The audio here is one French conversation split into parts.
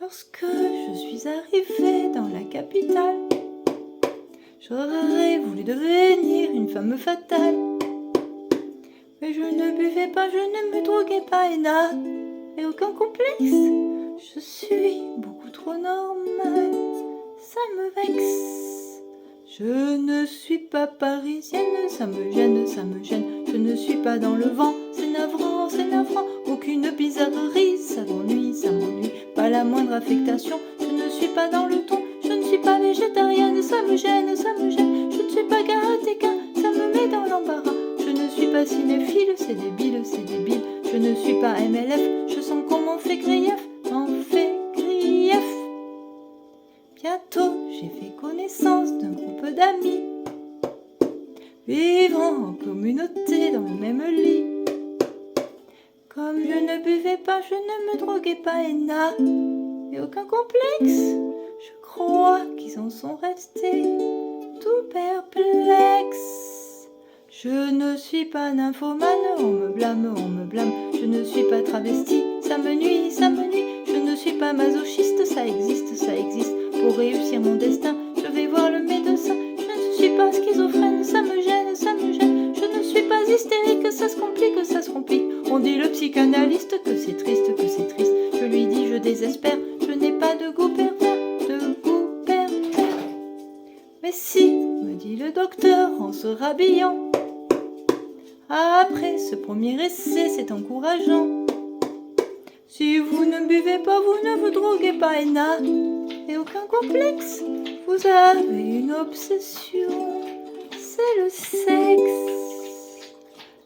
Lorsque je suis arrivée dans la capitale, j'aurais voulu devenir une femme fatale. Mais je ne buvais pas, je ne me droguais pas et aucun complexe. Je suis beaucoup trop normale, ça me vexe. Je ne suis pas parisienne, ça me gêne, ça me gêne. Je ne suis pas dans le vent, c'est navrant, c'est navrant. Aucune bizarrerie, ça m'ennuie, ça m'ennuie. Pas la moindre affectation, je ne suis pas dans le ton. Je ne suis pas végétarienne, ça me gêne, ça me gêne. Je ne suis pas karatéka, ça me met dans l'embarras. Je ne suis pas cinéphile, c'est débile, c'est débile. Je ne suis pas MLF, je sens qu'on m'en fait grief, m'en fait grief. Bientôt, j'ai fait connaissance d'un groupe d'amis, vivant en communauté dans le même lit. Comme je ne buvais pas, je ne me droguais pas et aucun complexe. Je crois qu'ils en sont restés tout perplexes. Je ne suis pas nymphomane, on me blâme, on me blâme. Je ne suis pas travesti, ça me nuit, ça me nuit. Je ne suis pas masochiste, ça existe, ça existe. Pour réussir mon destin, je vais voir le médecin. Je ne suis pas schizophrène, ça me gêne, ça me gêne. Je ne suis pas hystérique, ça se complique, ça se complique. On dit le psychanalyste que c'est triste, que c'est triste. Je lui dis je désespère, je n'ai pas de goût pervers, de goût pervers. Mais si, me dit le docteur en se rhabillant, après ce premier essai c'est encourageant. Si vous ne buvez pas, vous ne vous droguez pas et aucun complexe. Vous avez une obsession, c'est le sexe.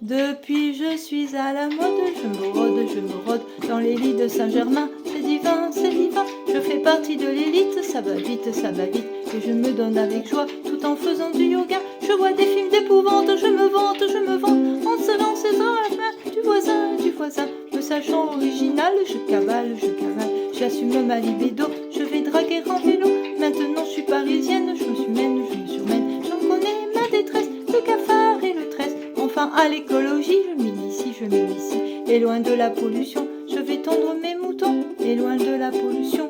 Depuis je suis à la mode, je me rôde dans les lits de Saint-Germain. C'est divin, c'est divin, je fais partie de l'élite. Ça va vite, et je me donne avec joie tout en faisant du yoga. Je vois des films d'épouvante, je me vante, en se lançant dans la main du voisin. Me sachant original, je cavale, j'assume ma libido, je vais draguer en vélo. Maintenant je suis parisienne, je me surmène, j'en connais ma détresse, le cafard et le tresse. Enfin à l'écologie, je m'initie, et loin de la pollution, je vais tondre mes moutons, et loin de la pollution.